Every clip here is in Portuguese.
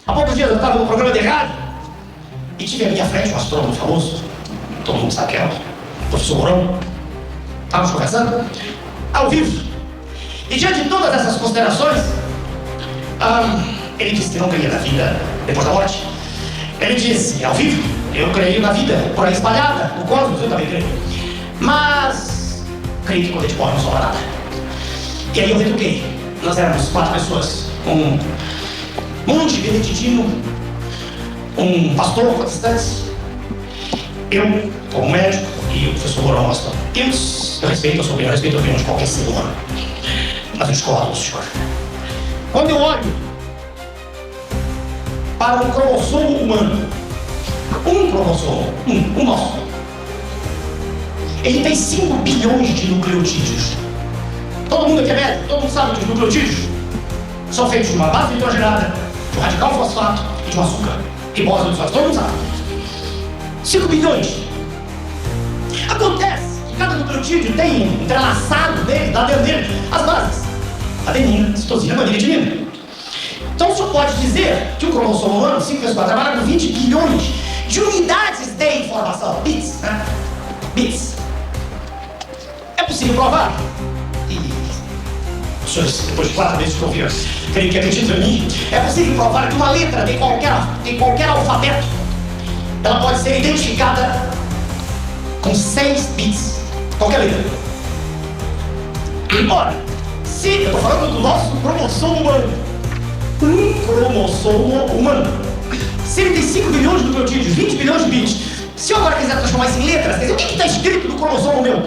Há poucos dias eu estava no programa de rádio e tive à minha frente um astrônomo famoso, todo mundo sabe quem é, o professor Mourão. Estávamos conversando ao vivo. E diante de todas essas considerações, ele disse que não creia na vida depois da morte. Ele disse, ao vivo, eu creio na vida por aí espalhada, no cosmos, eu também creio. Mas creio que quando a gente morre não sobra nada. E aí eu retruquei. Nós éramos 4 pessoas. Um monge beneditino, um pastor protestante, eu como médico e o professor Mourão. Eu respeito a sua opinião, eu respeito a opinião de qualquer ser humano. Mas eu discordo do senhor. Quando eu olho para um cromossomo humano, um cromossomo, um nosso, ele tem 5 bilhões de nucleotídeos. Todo mundo aqui é médico, todo mundo sabe que os nucleotídeos são feitos de uma base nitrogenada, de um radical fosfato e de um açúcar, ribose do todo mundo sabe. 5 bilhões. Acontece que cada nucleotídeo tem entrelaçado dele, lá dentro dele, as bases: adenina, citosina, guanina e timina. Então o senhor pode dizer que o cromossomo humano, 5 vezes 4, trabalha com 20 bilhões de unidades de informação, bits, né? Bits. É possível provar? Os senhores, depois de 4 vezes que ouviram, creio que acreditam em mim, é possível provar que uma letra de qualquer alfabeto, ela pode ser identificada com 6 bits. Qualquer letra. Ora, se eu estou falando do nosso cromossomo humano, um cromossomo humano, se ele tem 5 bilhões de nucleotídeos, 20 bilhões de bits, se eu agora quiser transformar isso em letras, quer dizer, o que está escrito no cromossomo meu?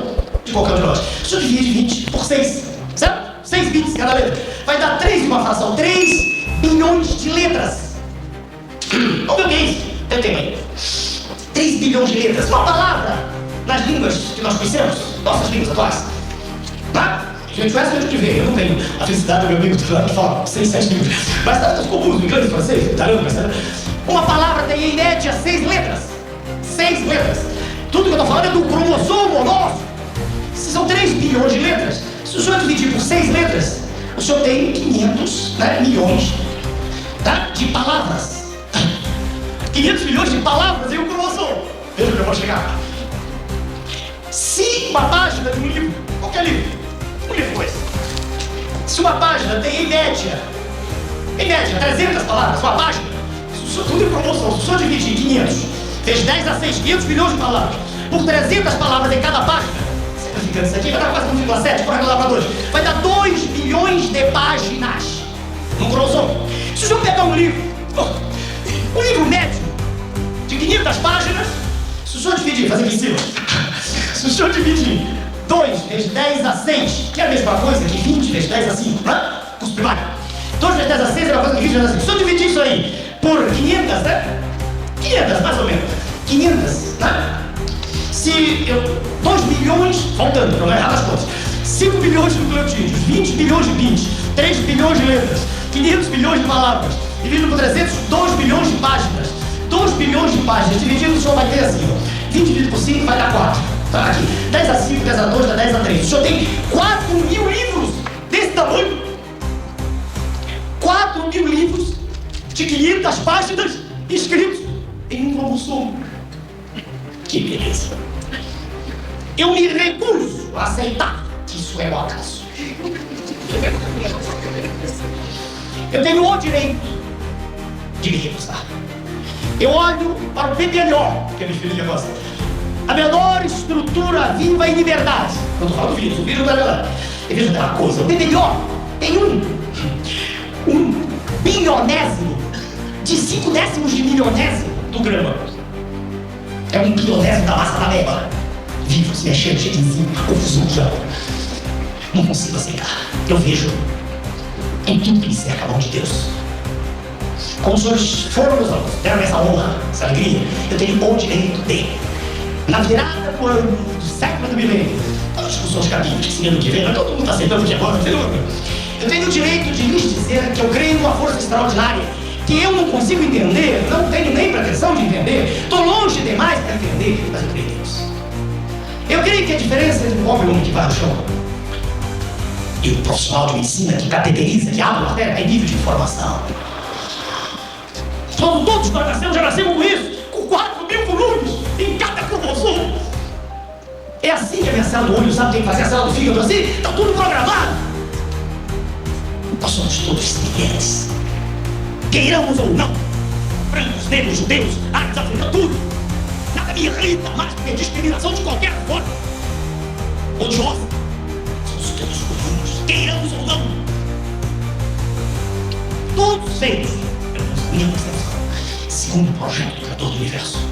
De qualquer um de nós. Se eu dividir 20 por 6, certo? 6 bits cada letra. Vai dar 3 de uma fração. 3 bilhões de letras. Vamos ver o que é isso? Tentem aí. 3 bilhões de letras. Uma palavra nas línguas que nós conhecemos, nossas línguas atuais. Tá? Se eu tivesse medo de ver, eu não tenho a felicidade do meu amigo que fala 6, 7 línguas. Mas tá das comuns, inglês, francês, italiano, percebe? Uma palavra tem em média 6 letras. 6 letras. Tudo que eu estou falando é do cromossomo nosso. São 3 bilhões de letras. Se o senhor dividir por 6 letras, o senhor tem 500 milhões, tá? De palavras. 500 milhões de palavras em um cromossomo. Veja que eu vou chegar. Se uma página de um livro, qualquer livro, um livro com esse, se uma página tem em média 300 palavras, uma página, tudo em cromossomo, se o senhor dividir 500 vezes 10 a 6, 500 milhões de palavras, por 300 palavras em cada página, isso aqui vai dar quase 1,7, por arredondar para 2. Vai dar 2 bilhões de páginas no cromossomo. Se o senhor pegar um livro médio de 500 páginas, se o senhor dividir, fazer aqui em cima, se o senhor dividir 2 vezes 10 a 6, que é a mesma coisa que 20 vezes 10 a 5, né? Curso primário. 2 vezes 10 a 6 é uma coisa que 20 vezes a 5. Se eu dividir isso aí por 500, né? 500, mais ou menos. 500, né? Se eu... 2 bilhões, faltando, para não errar as contas, 5 bilhões de nucleotídeos, 20 bilhões de bits, 3 bilhões de letras, 500 bilhões de palavras, dividido por 300, 2 bilhões de páginas. 2 bilhões de páginas, dividido, o senhor vai ter assim, ó, 20 dividido por 5 vai dar 4. Tá aqui, 10 a 5, 10 a 2, dá 10 a 3. O senhor tem 4 mil livros desse tamanho. 4 mil livros de 500 páginas escritos em um cromossomo. Que beleza. Eu me recuso a aceitar que isso é um acaso. Eu tenho o direito de me recusar. Eu olho para o PPLO, que é meu filho de gosta. A menor estrutura viva em liberdade. Eu estou falando do vírus, o vírus da verdade. E veja uma coisa, o PPLO tem um bilionésimo de 5 décimos de milionésimo do grama. É um bilionésimo da massa da meba. Vivo, se mexendo, cheio de enzima, confusão já. Não consigo aceitar. Eu vejo em tudo que me cerca a mão de Deus. Como os senhores foram meus alunos, deram essa honra, essa alegria, eu tenho o direito de, na virada do ano, do século do milênio, as discussões cabíveis que se ano que vem, mas todo mundo está aceitando que agora, entendeu? Eu tenho o direito de lhes dizer que eu creio numa força extraordinária, que eu não consigo entender, não tenho nem pretensão de entender, estou longe demais para entender, mas eu creio em Deus. Eu creio que a diferença entre o homem e o homem que vai ao chão e o profissional de medicina que cateteriza, que abre a matéria, é nível de informação. para ser como isso, com 4.000 volumes em cada cromossomo. É assim que a minha célula do olho sabe quem fazer a célula do fígado assim? Está tudo programado. Nós somos todos semelhantes. Queiramos ou não. Brancos, negros, judeus, árabes, africanos, tudo. Nada me irrita mais do que discriminação de qualquer forma. Odiosa. Somos todos comuns. Queiramos ou não. Todos feitos pela minha concepção, segundo o projeto do Criador do Universo.